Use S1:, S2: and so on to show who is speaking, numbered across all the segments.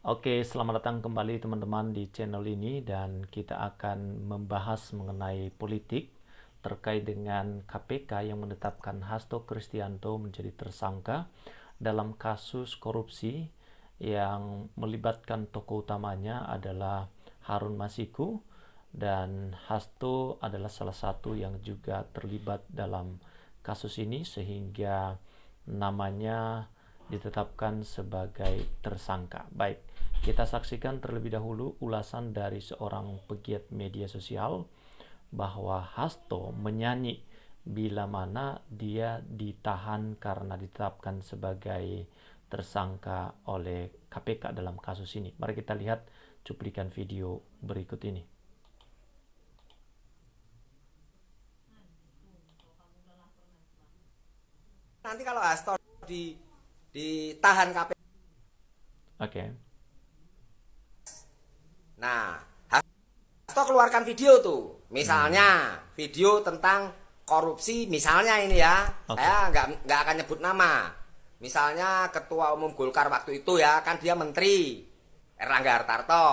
S1: Oke, selamat datang kembali teman-teman di channel ini dan kita akan membahas mengenai politik terkait dengan KPK yang menetapkan Hasto Kristianto menjadi tersangka dalam kasus korupsi yang melibatkan tokoh utamanya adalah Harun Masiku, dan Hasto adalah salah satu yang juga terlibat dalam kasus ini sehingga namanya ditetapkan sebagai tersangka. Baik, kita saksikan terlebih dahulu ulasan dari seorang pegiat media sosial bahwa Hasto menyanyi bila mana dia ditahan karena ditetapkan sebagai tersangka oleh KPK dalam kasus ini. Mari kita lihat cuplikan video berikut ini.
S2: Nanti kalau Hasto ditahan KPK.
S1: Oke.
S2: Nah, Hasto keluarkan video tuh. Misalnya video tentang korupsi misalnya ini ya.
S1: Oke.
S2: Saya nggak akan nyebut nama. Misalnya Ketua Umum Golkar waktu itu ya, kan dia Menteri Erlangga Hartarto.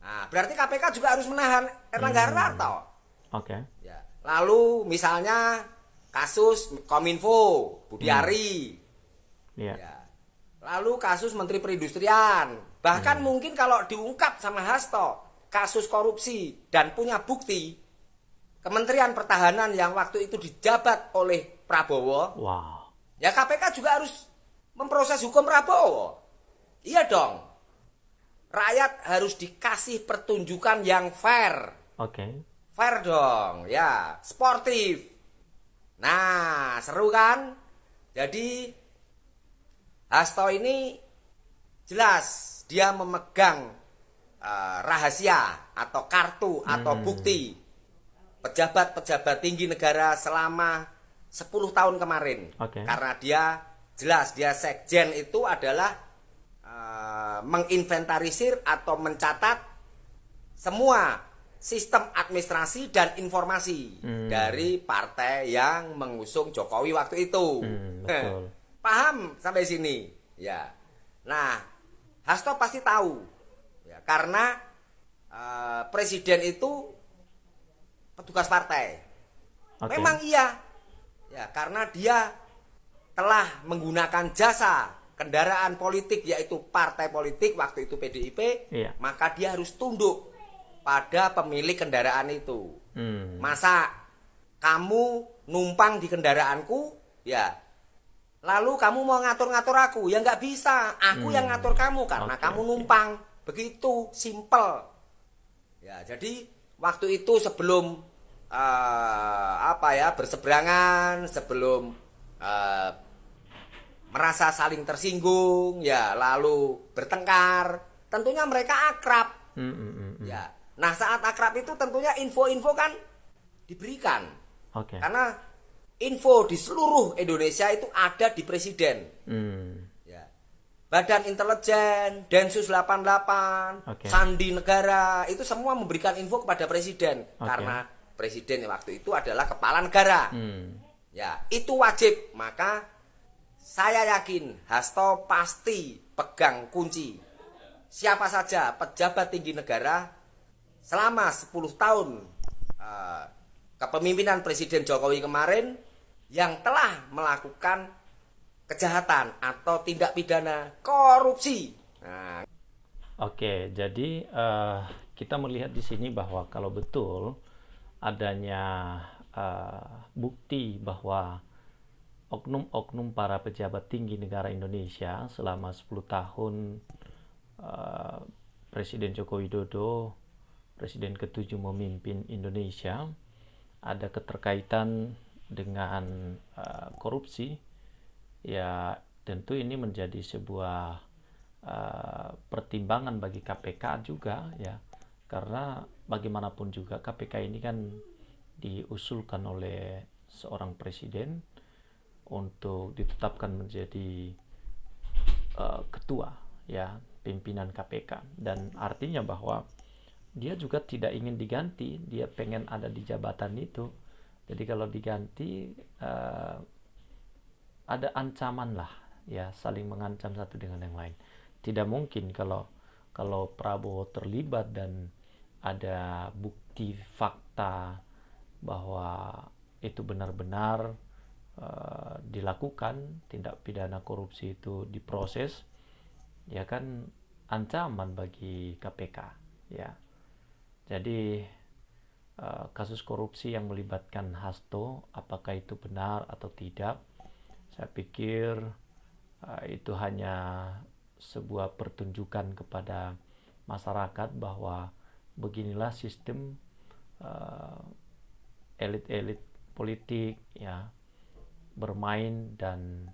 S2: Nah, berarti KPK juga harus menahan Erlangga Hartarto.
S1: Oke.
S2: Ya. Lalu misalnya kasus Kominfo Budiari.
S1: Iya.
S2: Ya. Lalu kasus Menteri Perindustrian. Bahkan mungkin kalau diungkap sama Hasto kasus korupsi dan punya bukti, Kementerian Pertahanan yang waktu itu dijabat oleh Prabowo,
S1: Wow.
S2: ya KPK juga harus memproses hukum Prabowo. Iya dong. Rakyat harus dikasih pertunjukan yang fair.
S1: Oke.
S2: Fair dong, ya, sportif. Nah, seru kan? Jadi Hasto ini jelas dia memegang rahasia atau kartu atau bukti pejabat-pejabat tinggi negara selama 10 tahun kemarin.
S1: Oke.
S2: Karena dia jelas dia sekjen itu adalah menginventarisir atau mencatat semua sistem administrasi dan informasi dari partai yang mengusung Jokowi waktu itu.
S1: Betul.
S2: Paham sampai sini? Ya. Nah, Hasto pasti tahu. Ya, karena presiden itu petugas partai.
S1: Oke.
S2: Memang iya. Ya, karena dia telah menggunakan jasa kendaraan politik yaitu partai politik waktu itu PDIP,
S1: Iya.
S2: maka dia harus tunduk pada pemilik kendaraan itu.
S1: Hmm.
S2: Masa kamu numpang di kendaraanku, ya, lalu kamu mau ngatur-ngatur aku, ya nggak bisa. Aku yang ngatur kamu karena
S1: Oke,
S2: kamu
S1: oke.
S2: numpang. Begitu, simple. Ya, jadi waktu itu sebelum berseberangan, sebelum merasa saling tersinggung, ya, lalu bertengkar, tentunya mereka akrab. Ya. Nah, saat akrab itu tentunya info-info kan diberikan.
S1: Oke.
S2: Karena info di seluruh Indonesia itu ada di presiden. Ya. Badan Intelijen, Densus 88,
S1: Oke.
S2: Sandi Negara, itu semua memberikan info kepada presiden.
S1: Oke.
S2: Karena presiden waktu itu adalah kepala negara. Ya, itu wajib. Maka saya yakin Hasto pasti pegang kunci. Siapa saja pejabat tinggi negara selama 10 tahun kepemimpinan Presiden Jokowi kemarin yang telah melakukan kejahatan atau tindak pidana korupsi. Nah,
S1: Oke, jadi kita melihat di sini bahwa kalau betul adanya bukti bahwa oknum-oknum para pejabat tinggi negara Indonesia selama 10 tahun Presiden Joko Widodo, Presiden ke-7 memimpin Indonesia, ada keterkaitan dengan korupsi, ya tentu ini menjadi sebuah pertimbangan bagi KPK juga, ya, karena bagaimanapun juga KPK ini kan diusulkan oleh seorang presiden untuk ditetapkan menjadi ketua, ya, pimpinan KPK, dan artinya bahwa dia juga tidak ingin diganti, dia pengen ada di jabatan itu. Jadi kalau diganti ada ancaman lah, ya, saling mengancam satu dengan yang lain. Tidak mungkin kalau kalau Prabowo terlibat dan ada bukti fakta bahwa itu benar-benar dilakukan tindak pidana korupsi itu diproses, ya kan ancaman bagi KPK, ya. Jadi kasus korupsi yang melibatkan Hasto, apakah itu benar atau tidak, saya pikir itu hanya sebuah pertunjukan kepada masyarakat bahwa beginilah sistem elit-elit politik, ya, bermain, dan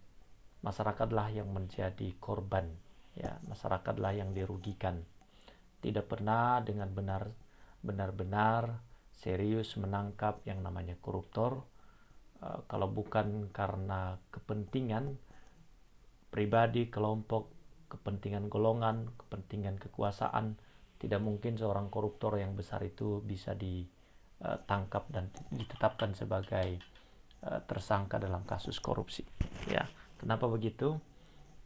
S1: masyarakatlah yang menjadi korban, ya, masyarakatlah yang dirugikan. Tidak pernah dengan benar-benar serius menangkap yang namanya koruptor kalau bukan karena kepentingan pribadi, kelompok, kepentingan golongan, kepentingan kekuasaan. Tidak mungkin seorang koruptor yang besar itu bisa ditangkap dan ditetapkan sebagai tersangka dalam kasus korupsi, ya. Kenapa begitu?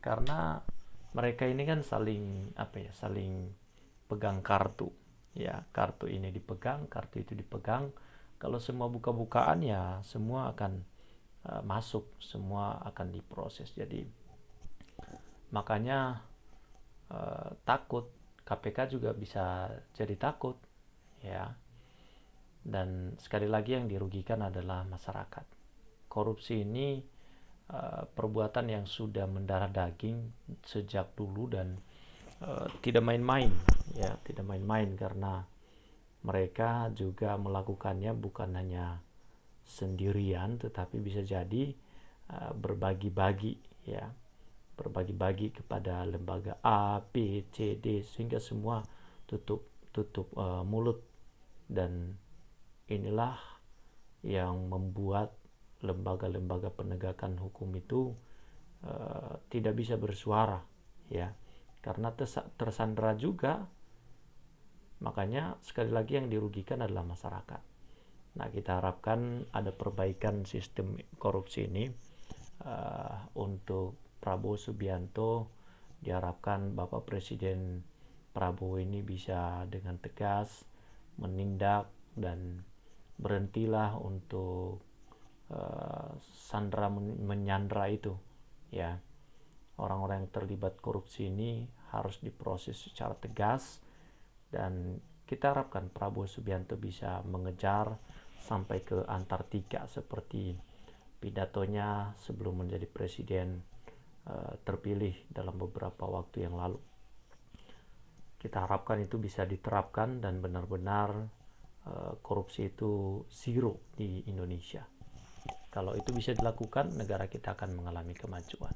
S1: Karena mereka ini kan saling pegang kartu, ya. Kartu ini dipegang, kartu itu dipegang. Kalau semua buka-bukaan, ya semua akan masuk, semua akan diproses. Jadi makanya takut, KPK juga bisa jadi takut, ya. Dan sekali lagi yang dirugikan adalah masyarakat. Korupsi ini perbuatan yang sudah mendarah daging sejak dulu dan tidak main-main, ya, tidak main-main, karena mereka juga melakukannya bukan hanya sendirian, tetapi bisa jadi berbagi-bagi, ya, berbagi-bagi kepada lembaga A, B, C, D, sehingga semua tutup mulut. Dan inilah yang membuat lembaga-lembaga penegakan hukum itu tidak bisa bersuara, ya, karena tersandera juga. Makanya sekali lagi yang dirugikan adalah masyarakat. Nah, kita harapkan ada perbaikan sistem korupsi ini untuk Prabowo Subianto. Diharapkan Bapak Presiden Prabowo ini bisa dengan tegas menindak dan berhentilah untuk sandera menyandra itu, ya. Orang-orang yang terlibat korupsi ini harus diproses secara tegas, dan kita harapkan Prabowo Subianto bisa mengejar sampai ke Antartika seperti pidatonya sebelum menjadi presiden terpilih dalam beberapa waktu yang lalu. Kita harapkan itu bisa diterapkan dan benar-benar korupsi itu zero di Indonesia. Kalau itu bisa dilakukan, negara kita akan mengalami kemajuan.